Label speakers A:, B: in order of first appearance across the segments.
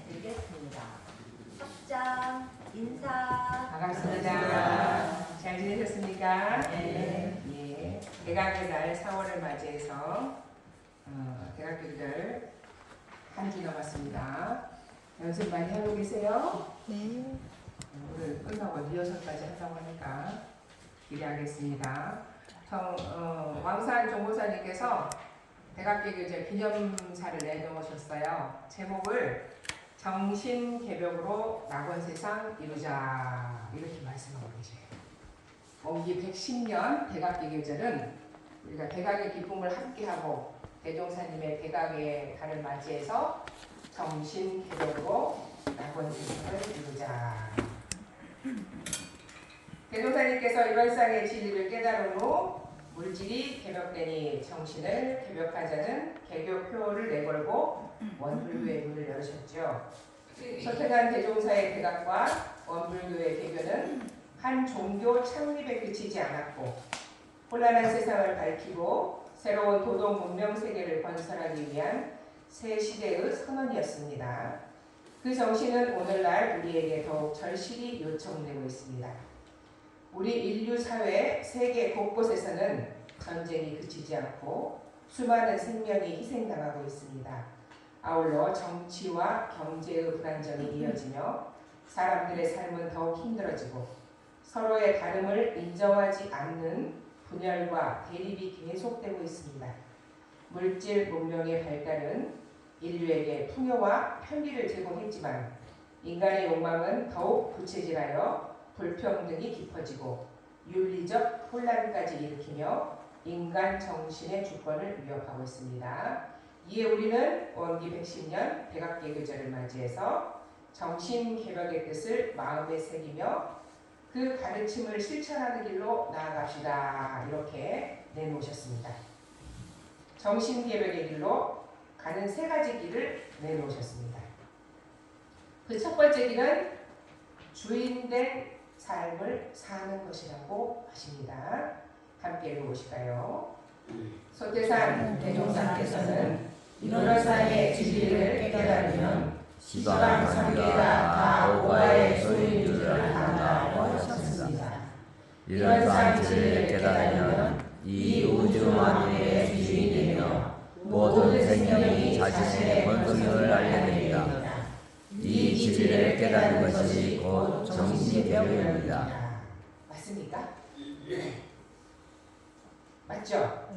A: 드리겠습니다. 석장 인사.
B: 반갑습니다. 잘 지내셨습니까?
A: 네.
B: 예. 대각의 날 4월을 맞이해서 대각교들 한 주 남았습니다. 연습 많이 하고 계세요?
C: 네.
B: 오늘 끝나고 리허설까지 한다고 하니까 기대하겠습니다. 왕산 종보사님께서 대각교교제 기념사를 내놓으셨어요. 제목을 정신개벽으로 낙원세상 이루자 이렇게 말씀하고 계세요. 이게 110년 대각개교절은 우리가 대각의 기쁨을 함께하고 대종사님의 대각의 달을 맞이해서 정신개벽으로 낙원세상을 이루자. 대종사님께서 이번 상의 진리를 깨달은 후 물질이 개벽되니 정신을 개벽하자는 개교표를 내걸고 원불교의 문을 열으셨죠. 서태간 대종사의 대각과 원불교의 개교는 한 종교 창립에 그치지 않았고 혼란한 세상을 밝히고 새로운 도덕 문명 세계를 건설하기 위한 새 시대의 선언이었습니다. 그 정신은 오늘날 우리에게 더욱 절실히 요청되고 있습니다. 우리 인류 사회 세계 곳곳에서는 전쟁이 그치지 않고 수많은 생명이 희생당하고 있습니다. 아울러 정치와 경제의 불안정이 이어지며 사람들의 삶은 더욱 힘들어지고 서로의 다름을 인정하지 않는 분열과 대립이 계속되고 있습니다. 물질 문명의 발달은 인류에게 풍요와 편리를 제공했지만 인간의 욕망은 더욱 구체질하여 불평등이 깊어지고 윤리적 혼란까지 일으키며 인간 정신의 주권을 위협하고 있습니다. 이에 우리는 원기 110년 대각개교절을 맞이해서 정신개벽의 뜻을 마음에 새기며 그 가르침을 실천하는 길로 나아갑시다. 이렇게 내놓으셨습니다. 정신개벽의 길로 가는 세 가지 길을 내놓으셨습니다. 그 첫 번째 길은 주인된 삶을 사는 것이라고 하십니다. 함께 읽어보실까요? 소태산 대종사께서는 이런 삶의 진리를 깨달으면 시방 삼계가 다 오가의 소유인 줄을 안다고 하셨습니다.
D: 이런 삶 진리를 깨달으면 이 우주 만유의 주인이며 모든 생명이 자신의 본성을 알게 됩니다. 이 진리를 깨닫는 것이 곧 정신개벽입니다.
B: 맞습니까? 맞죠?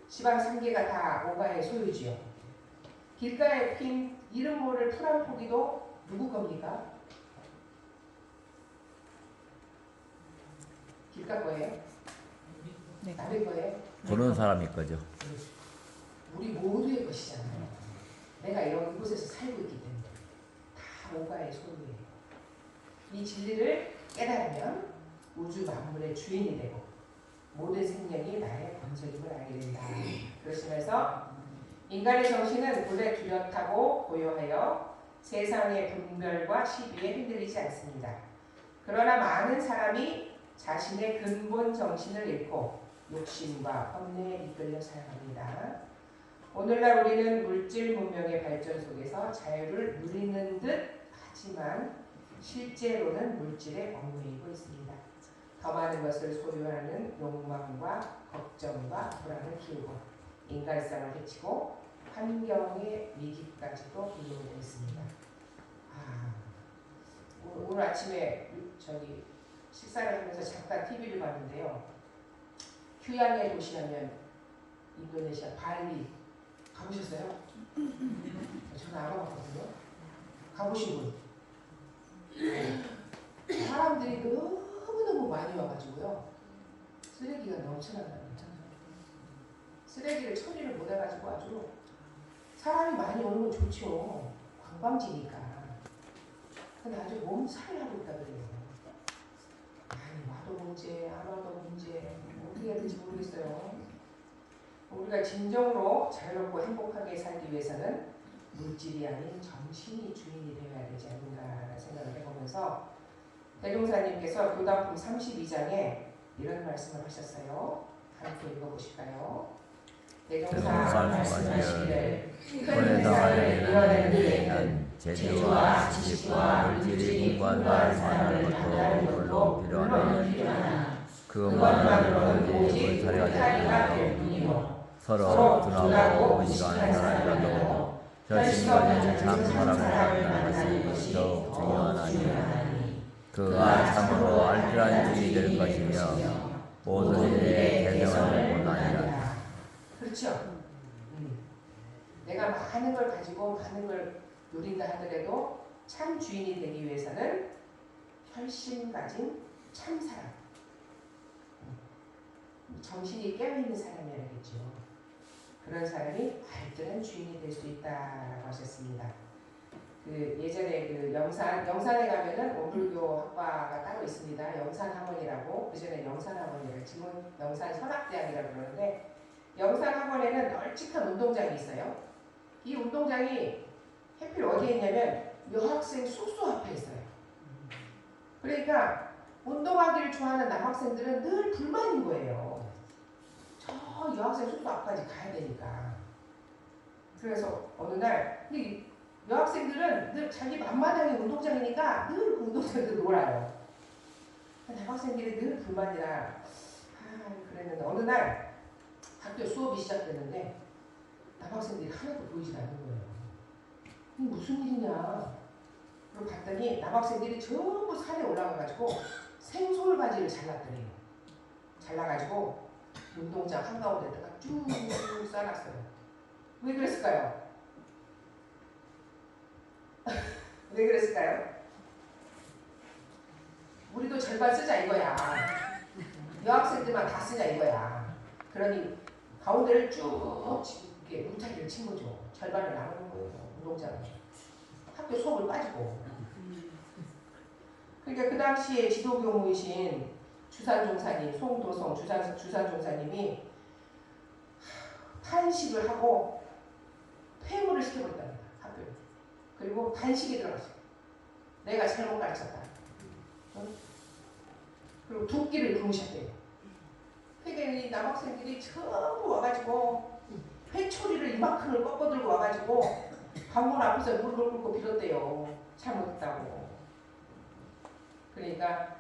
B: 시방 3개가 다 오가의 소유지요. 길가에 핀 이름 모를 푸른 포기도 누구 겁니까? 길가 거예요?
C: 네.
B: 남의 거예요?
D: 보는 사람이 거죠.
B: 우리 모두의 것이잖아요. 내가 이곳에서 살고 있기 때문에 다 오가의 소유예요. 이 진리를 깨달으면 우주 만물의 주인이 되고 모든 생명이 나의 본성임을 알게 된다. 그러시면서 인간의 정신은 본래 뚜렷하고 고요하여 세상의 분별과 시비에 흔들리지 않습니다. 그러나 많은 사람이 자신의 근본 정신을 잃고 욕심과 번뇌에 이끌려 살아갑니다. 오늘날 우리는 물질 문명의 발전 속에서 자유를 누리는 듯 하지만 실제로는 물질에 얽매이고 있습니다. 더 많은 것을 소유하는 욕망과 걱정과 불안을 키우고 인간성을 해치고 환경의 위기까지도 이루고 있습니다. 오늘 아침에 식사를 하면서 잠깐 TV를 봤는데요. 휴양의 도시라면 인도네시아 발리 가보셨어요? 저는 알아봤거든요. 가보신 분? 사람들이 너무너무 많이 와가지고요. 쓰레기가 넘쳐난답니다. 쓰레기를 처리를 못해가지고 아주 사람이 많이 오는 건 좋죠. 관광지니까. 근데 아주 몸살을 하고 있다 그래요. 아니 와도 문제, 안 와도 문제. 어떻게 해야 될지 모르겠어요. 우리가 진정으로 자유롭고 행복하게 살기 위해서는 물질이 아닌 정신이 주인이 되어야 되지 않는가 생각을 해보면서 대종사님께서 교단품 32장에 이런 말씀을 하셨어요. 함께 읽어보실까요? 대종사
D: 말씀하시기를
B: 큰
D: 회사에
B: 이뤄내는 데에는
D: 대한 재주와 지식과 물질이 공부한다 만하는 것도 물론 필요하나 그것만으로는 오직 울타리가 될 뿐이요 서로 둔하고 무식한 사람이라도 결심과 참 사람을 만나는 것이 더욱 중요하나니 그가 참으로 알뜰한 주인이 될 것이며 모든 일에 개정을 원하니라.
B: 그렇죠? 내가 많은 걸 가지고 많은 걸 누린다 하더라도 참 주인이 되기 위해서는 혈심 가진 참 사람, 정신이 깨어있는 사람이라겠죠. 그런 사람이 알뜰한 주인이 될 수 있다라고 하셨습니다. 그 예전에 그 영산에 가면은 원불교 학과가 따로 있습니다. 영산학원이라고, 그전에 영산학원이라고, 지금 영산선학대학이라고 그러는데, 영산학원에는 널찍한 운동장이 있어요. 이 운동장이 하필 어디에 있냐면 여학생 숙소 앞에 있어요. 그러니까 운동하기를 좋아하는 남학생들은 늘 불만인 거예요. 저 여학생 숙소 앞까지 가야 되니까. 그래서 어느 날 근데 여학생들은 늘 자기 앞마당이 운동장이니까 늘 그 운동장에서 놀아요. 남학생들이 늘 불만이라 그랬는데 어느 날 학교 수업이 시작됐는데 남학생들이 하나도 보이지 않는 거예요. 이게 무슨 일이냐. 그리고 봤더니 남학생들이 전부 산에 올라가가지고 생솔 바지를 잘랐더래요. 잘라가지고 운동장 한가운데다가 쭉 싸놨어요. 왜 그랬을까요? 왜 그랬을까요? 우리도 절반 쓰자 이거야. 여학생들만 다 쓰자 이거야. 그러니 가운데를 쭉 이렇게 울타리를 친 거죠. 절반을 나누는 거예요. 운동장을. 학교 수업을 빠지고. 그러니까 그 당시에 지도교무이신 주산종사님, 송도성 주산종사님이 탄식을 하고 폐무를 시켜버렸답니다. 학교에. 그리고 단식에 들어갔어요. 내가 잘못 가르쳤다. 그리고 두 끼를 굶으셨대요. 그러니까 이 남학생들이 전부 와가지고 회초리를 이만큼을 꺾어들고 와가지고 방문 앞에서 무릎을 꿇고 빌었대요. 잘못했다고. 그러니까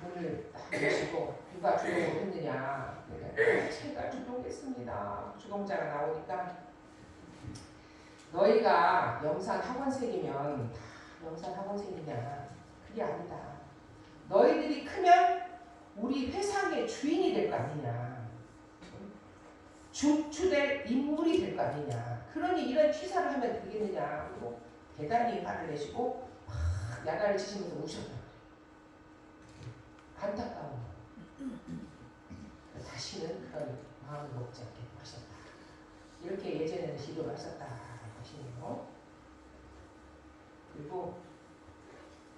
B: 문을 딱 여시고 누가 주동을 했느냐. 그러니까 제가 주동했습니다. 주동자가 나오니까 너희가 영산 학원생이면 다 영산 학원생이냐. 그게 아니다. 너희들이 크면 우리 회상의 주인이 될 거 아니냐. 중추될 인물이 될 거 아니냐. 그러니 이런 취사를 하면 되겠느냐. 그리고 대단히 화를 내시고 막 야단을 치시면서 우셨다. 안타까워. 다시는 그런 마음을 먹지 않게 하셨다. 이렇게 예전에는 시도를 하셨다 하시네요. 그리고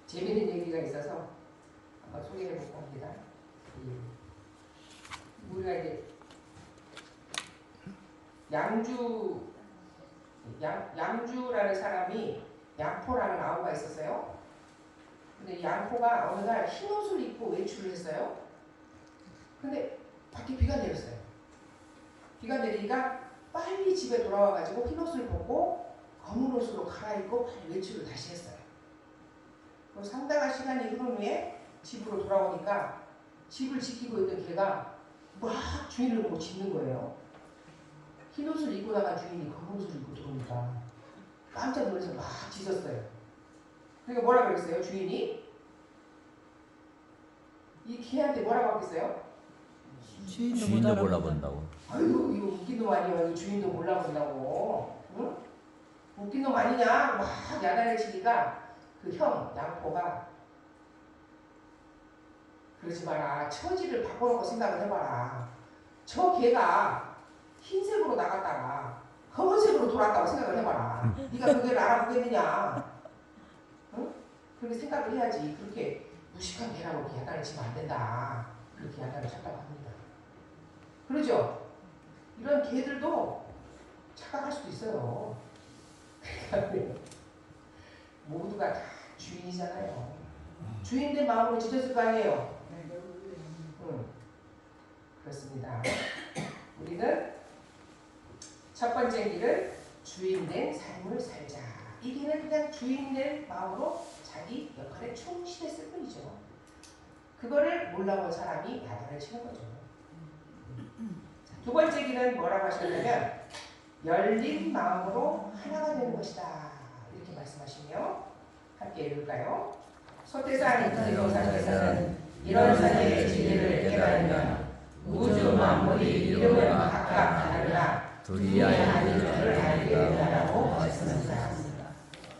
B: 재미있는 얘기가 있어서 한번 소개해 볼까 합니다. 우리가 이제 양주라는 사람이 양포라는 아우가 있었어요. 근데 양포가 어느 날 흰옷을 입고 외출을 했어요. 근데 밖에 비가 내렸어요. 비가 내리니까 빨리 집에 돌아와가지고 흰옷을 벗고 검은 옷으로 갈아입고 빨리 외출을 다시 했어요. 그리고 상당한 시간이 흐른 후에 집으로 돌아오니까 집을 지키고 있던 개가 막 주인을 보고 짖는 거예요. 흰옷을 입고 나간 주인이 검은 옷을 입고 들어오니까 깜짝 놀라서 막 짖었어요. 그러니까 뭐라 그랬어요? 주인이? 이 개한테 뭐라고 하겠어요?
D: 주인도 몰라본다고.
B: 아이고 이거 웃긴 놈 아니야. 이거 주인도 몰라본다고. 응? 웃긴 놈 아니냐? 막 야단을 치니까 그 형 양포가 그러지 마라. 처지를 바꿔놓고 생각을 해봐라. 저 개가 흰색으로 나갔다가 검은색으로 돌아왔다고 생각을 해봐라. 네가 그걸 알아보겠느냐. 응? 그렇게 생각을 해야지. 그렇게 무식한 개라고 그렇게 야단을 치면 안 된다. 그렇게 야단을 쳤다고 합니다. 그러죠? 이런 개들도 착각할 수도 있어요. 모두가 다 주인이잖아요. 주인된 마음으로 짖었을 거 아니에요. 그렇습니다. 우리는 첫 번째 길은 주인된 삶을 살자. 이 길은 그냥 주인된 마음으로 자기 역할에 충실했을 뿐이죠. 그거를 몰라본 사람이 야단을 치는 거죠. 두 번째 길은 뭐라고 하셨냐면 열린 마음으로 하나가 되는 것이다. 이렇게 말씀하시며 함께 읽을까요? 소태산 기도사께서는 이런 사제의 진리를 깨달으면 우주 만물이 이름은 각각 다르나 둘이 하나인 줄을 알게 된다라고 말씀하셨습니다.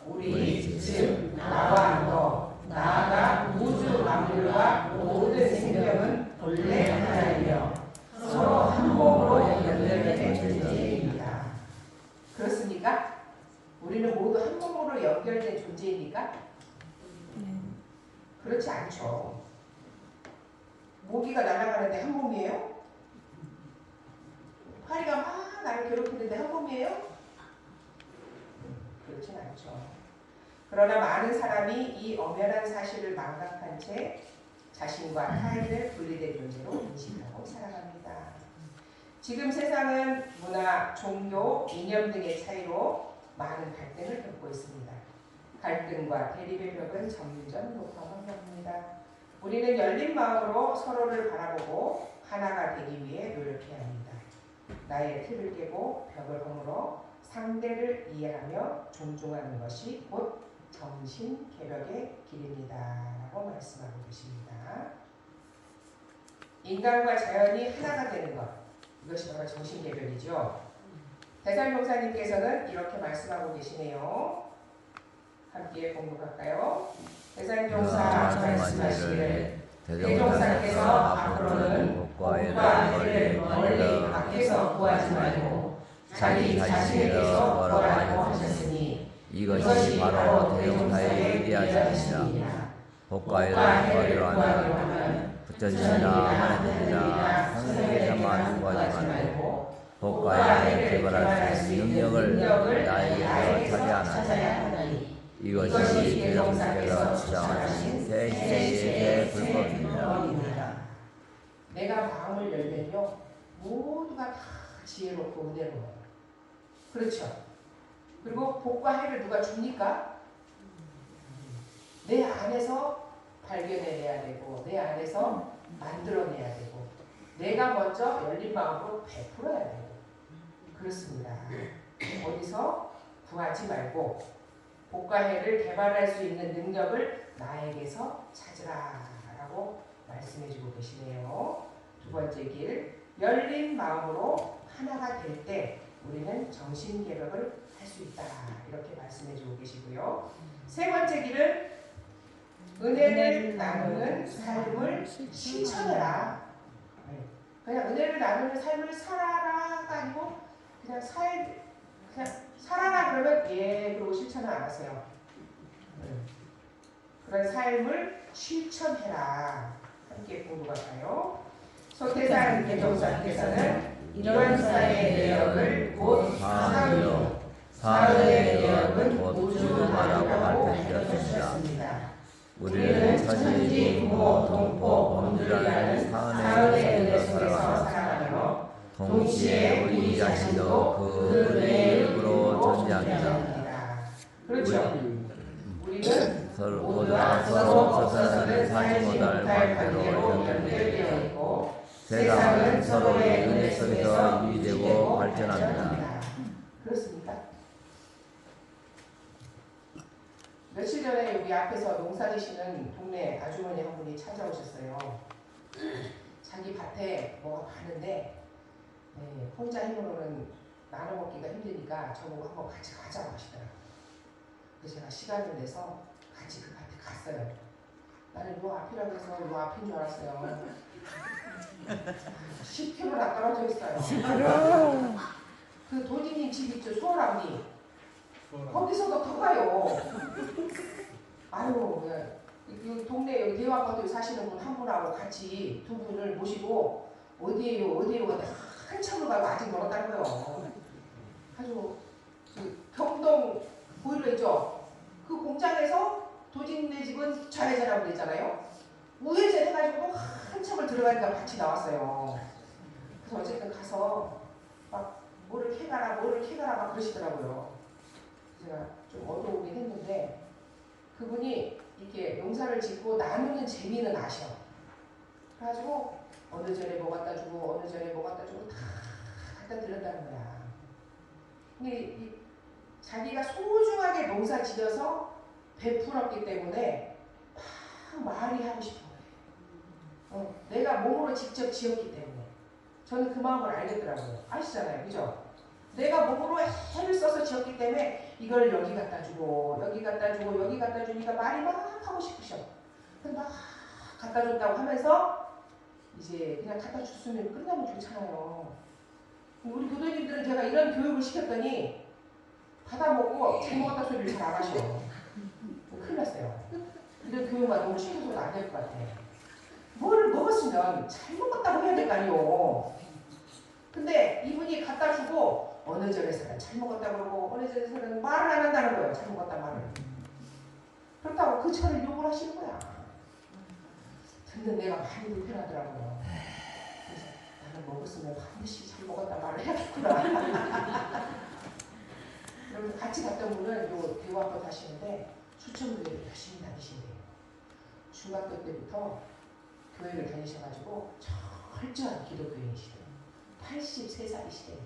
B: 우리 즉 나와 너 나아가 우주 만물과 모든 생명은 본래 하나이며 서로 한 몸으로 연결된 존재입니다. 그렇습니까? 우리는 모두 한 몸으로 연결된 존재입니까? 그렇지 않죠. 모기가 날아가는데 한 몸이에요? 파리가 막 나를 괴롭히는데 한 몸이에요? 그렇진 않죠. 그러나 많은 사람이 이 엄연한 사실을 망각한 채 자신과 타인을 분리된 존재로 인식하고 살아갑니다. 지금 세상은 문화, 종교, 이념 등의 차이로 많은 갈등을 겪고 있습니다. 갈등과 대립의 벽은 점점 높아만 갑니다. 우리는 열린 마음으로 서로를 바라보고 하나가 되기 위해 노력해야 합니다. 나의 틀을 깨고 벽을 허물어 상대를 이해하며 존중하는 것이 곧 정신개벽의 길입니다. 라고 말씀하고 계십니다. 인간과 자연이 하나가 되는 것, 이것이 바로 정신개벽이죠. 대산용사님께서는 이렇게 말씀하고 계시네요. 함께 공부할까요? 대산용사 말씀하시기를 대종사께서 앞으로는 복과 해를 멀리 밖에서 구하지 말고 자기 자신에게서 구하라고 하셨으니 이것이 바로 대종사의 위대하심이라. 복과 해를 구하기로 하면 부처님이나 하나님이나 성령께서만 구하지 말고 복과 해를 개발할 수 있는 능력을 나에게서 찾아야 하나니 이것이 대종사께서 주장하신 새 시대의 불법입니다. 내가 마음을 열면요 모두가 다 지혜롭고 은혜로워요. 그렇죠. 그리고 복과 해를 누가 줍니까? 내 안에서 발견해내야 되고 내 안에서 만들어내야 되고 내가 먼저 열린 마음으로 베풀어야 되고 그렇습니다. 어디서 구하지 말고 복과 해를 개발할 수 있는 능력을 나에게서 찾으라 라고 말씀해주고 계시네요. 두 번째 길, 열린 마음으로 하나가 될 때 우리는 정신개벽을 할 수 있다 이렇게 말씀해주고 계시고요. 세 번째 길은 은혜를 나누는 삶을 실천해라. 그냥 은혜를 나누는 삶을 살아라가 아니고 그냥 살아라 그러면 예 그러고 실천을 안 하세요. 그런 삶을 실천해라. 함께 공부할까요? 소태산 개종사께서는 이런 사의 내역을 곧 사의요 사의의 내역은 우주마라고 밝혀주셨습니다. 우리는 천지, 부모, 동포, 범주라는 사은의 속에서 살아가며 동시에 우리 자신도 그 은혜의 일부로 존재합니다. 그렇죠. 우리는 모두가 서로 서서는 사지 못할 관계로 연결되어 있고 세상은 서로의 은혜 속에서 유지되고 발전합니다. 그렇습니까? 며칠 전에 여기 앞에서 농사 지시는 동네 아주머니 한 분이 찾아오셨어요. 자기 밭에 뭐가 많은데 혼자 힘으로는 나눠 먹기가 힘드니까 저보고 한번 같이 가자고 하시더라고요. 그래서 제가 시간을 내서 같이 그 밭에 갔어요. 나는 요 앞이라고 해서 요 앞인 줄 알았어요. 10km나 떨어져 있어요. 10km? 그 도지님 집 있죠, 수월암리. 거기서도 더 가요. 아유, 이 동네 여기 대화가도에 사시는 분 한 분하고 같이 두 분을 모시고 어디에요 한참을 가고 아직 멀었다는 거예요. 아주 그 경동 보일러 있죠? 그 공장에서 도진네 집은 좌회전하고 그랬잖아요. 우회전 해가지고 한참을 들어가니까 밭이 나왔어요. 그래서 어쨌든 가서 막 뭐를 캐가라 뭐를 캐가라 막 그러시더라고요. 제가 좀 얻어오긴 했는데 그분이 이렇게 농사를 짓고 나누는 재미는 아셔. 그래가지고 어느 전에 뭐 갖다 주고 어느 전에 뭐 갖다 주고 다 갖다 드렸다는 거야. 근데 자기가 소중하게 농사 지어서 베풀었기 때문에 막 말이 하고 싶은 거예요. 내가 몸으로 직접 지었기 때문에 저는 그 마음을 알겠더라고요. 아시잖아요, 그죠? 내가 몸으로 해를 써서 지었기 때문에 이걸 여기 갖다 주고 여기 갖다 주고 여기 갖다 주니까 말이 막 하고 싶으셔. 그래서 막 갖다 줬다고 하면서 이제 그냥 갖다 줬으면 끝나면 좋잖아요. 우리 교도님들은 제가 이런 교육을 시켰더니 받아먹고 잘 먹었다 소리를 잘 안 하셔. 큰일 났어요. 이런 교육만 너무 시켜서도 안 될 것 같아. 뭐를 먹었으면 잘 먹었다고 해야 될 거 아니에요. 근데 이분이 갖다 주고 어느 절에서는 잘 먹었다 그러고 어느 절에서는 말을 안 한다는 거예요. 잘 먹었다 말을. 그렇다고 그 철을 욕을 하시는 거야. 듣는 내가 많이 불편하더라고요. 그래서 나는 먹었으면 반드시 잘 먹었다 말을 해야겠구나. 그러면 같이 갔던 분은 요 대화학교 다시는데 수천교회를 열심히 다니신대요. 중학교 때부터 교회를 다니셔가지고 철저한 기독교인이시대요. 83살이시대요.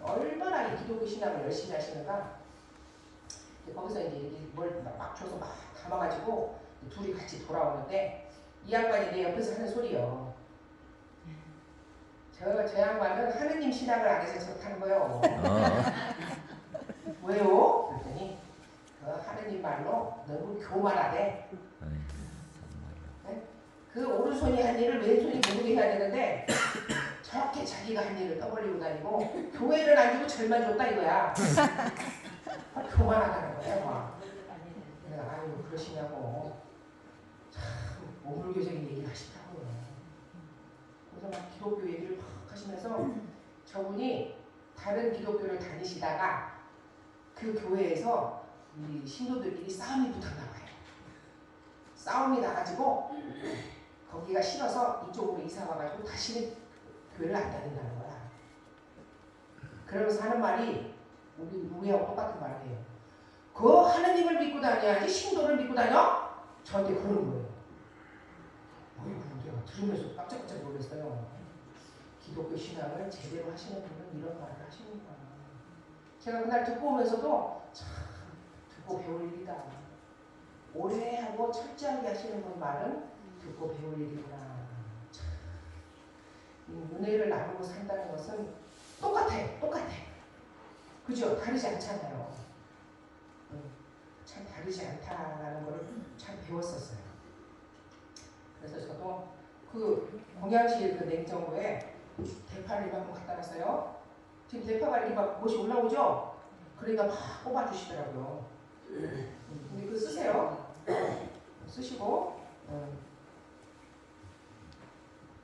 B: 얼마나 이 기독교 신앙을 열심히 하시는가. 거기서 이제 뭘 막 줘서 막 담아가지고 둘이 같이 돌아오는데 이 양반이 내 옆에서 하는 소리요. 저 양반은 하느님 신앙을 안 해서 저렇다는 거예요. 왜요? 그랬더니 그 하느님 말로 너무 교만하대. 네? 그 오른손이 한 일을 왼손이 모르게 해야 되는데 저렇게 자기가 한 일을 떠벌리고 다니고 교회를 안 주고 절만 줬다 이거야. 교만하다는 거야. 막. 내가 아유 그러시냐고 참 오불교적인 얘기를 하시더라고요. 그래서 막 기독교 얘기를 막 하시면서 저분이 다른 기독교를 다니시다가 그 교회에서 이 신도들끼리 싸움이 붙었나 봐요. 싸움이 나가지고 거기가 싫어서 이쪽으로 이사 와가지고 다시는 교회를 안 다닌다는 거야. 그러면서 하는 말이 우리하고 똑같은 말을 해요. 그 하느님을 믿고 다녀야지 신도를 믿고 다녀? 저한테 그러는 거예요. 내가 들으면서 깜짝깜짝 놀랐어요. 기독교 신앙을 제대로 하시는 분은 이런 말을 하시는구나. 제가 그날 듣고 오면서도 참 듣고 배울 일이다. 오래 하고 철저하게 하시는 분 말은 듣고 배울 일이구나. 참. 이 은혜를 나누고 산다는 것은 똑같아. 그죠? 다르지 않잖아요. 참 다르지 않다라는 걸 참 배웠었어요. 그래서 저도 그 공양실 그 냉장고에 대파를 이만큼 갖다 놨어요. 지금 대파가 이렇게 막 못이 올라오죠? 그러니까 막 뽑아주시더라고요. 근데 그거 쓰세요. 쓰시고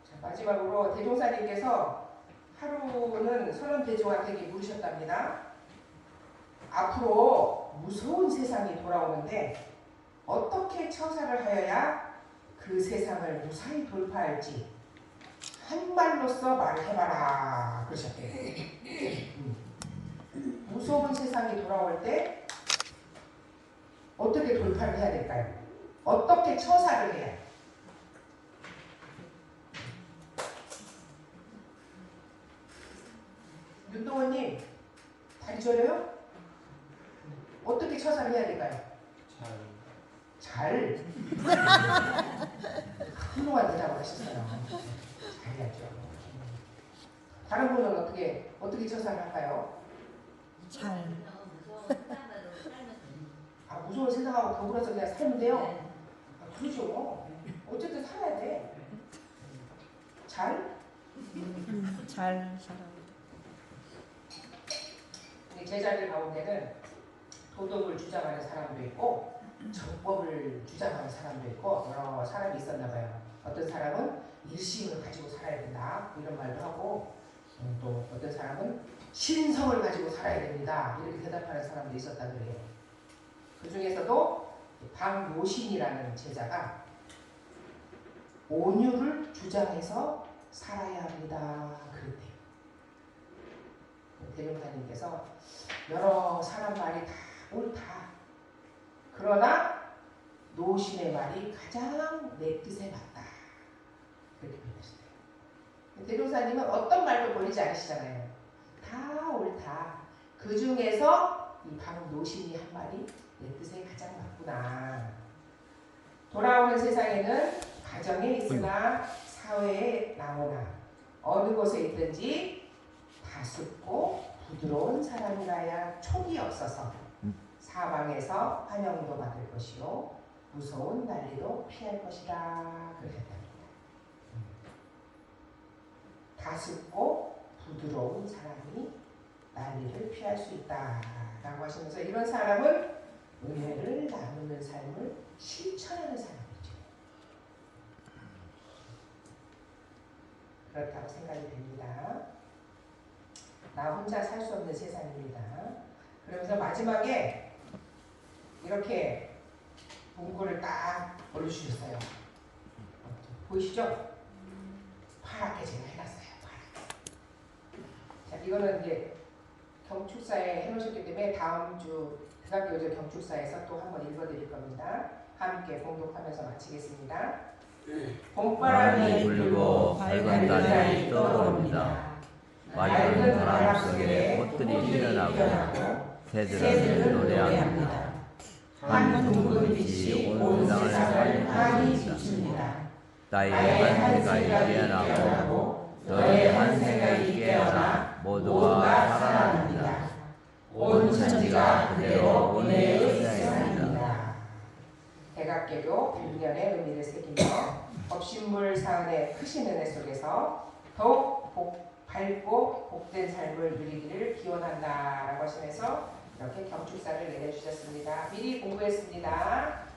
B: 자, 마지막으로 대종사님께서 하루는 선원대종한테 물으셨답니다. 앞으로 무서운 세상이 돌아오는데 어떻게 처사를 하여야 그 세상을 무사히 돌파할지 한 말로써 말해봐라 그러셨대요. 무서운 세상이 돌아올 때 어떻게 돌파를 해야 될까요? 어떻게 처사를 해야? 윤동원님 다리 저려요? 어떻게 처사를 해야 될까요? 잘. 훌륭한 대답을 하셨어요. 잘해야죠. 다른 분은 어떻게 처사를 할까요?
C: 잘.
B: 아 무서운 세상하고 더불어서 그냥 살면 돼요? 아, 그러죠. 어쨌든 살아야 돼. 잘?
C: 잘 살아.
B: 제자들 가운데는 도덕을 주장하는 사람도 있고 정법을 주장하는 사람도 있고 여러 사람이 있었나 봐요. 어떤 사람은 일심을 가지고 살아야 된다 이런 말도 하고 또 어떤 사람은 신성을 가지고 살아야 됩니다 이렇게 대답하는 사람도 있었다 그래요. 그 중에서도 박노신이라는 제자가 온유를 주장해서 살아야 합니다 그랬대요. 대명사님께서 여러 사람 말이 다 옳다. 그러나 노신의 말이 가장 내 뜻에 맞다. 그렇게 표현하시네요. 대명사님은 어떤 말도 버리지 않으시잖아요. 다 옳다. 그 중에서 이 바로 노신이 한 말이 내 뜻에 가장 맞구나. 돌아오는 세상에는 가정에 있으나 사회에 나오나 어느 곳에 있든지 다습고 부드러운 사람이라야 촉이 없어서 사방에서 환영도 받을 것이요 무서운 난리도 피할 것이라 그러셨답니다. 다습고 부드러운 사람이 난리를 피할 수 있다라고 하시면서 이런 사람은 은혜를 나누는 삶을 실천하는 사람이죠. 그렇다고 생각이 됩니다. 나 혼자 살 수 없는 세상입니다. 그러면서 마지막에 이렇게 문구를 딱 올려주셨어요. 보이시죠? 파랗게 제가 해놨어요. 파랗게. 자, 이거는 이제 경축사에 해놓으셨기 때문에 다음 주 대학교조 경축사에서 또 한번 읽어드릴 겁니다. 함께 봉독하면서 마치겠습니다.
D: 봄바람이 불고 밝은 달이 떠오릅니다. 맑은 바람 속에 꽃들이 피어나고 새들은 노래합니다. 한 둥근빛이 온 세상을 환히 비춥니다. 나의 한 생각이 깨어나고 너의 한 생각이 깨어나 모두가 살아납니다. 온 천지가 그대로 은혜의 세상입니다.
B: 대각계교 100년의 의미를 새기며 법신물 사은의 크신 은혜 속에서 더욱 밝고 복된 삶을 누리기를 기원한다라고 하시면서 이렇게 경축사를 내려주셨습니다. 미리 공부했습니다.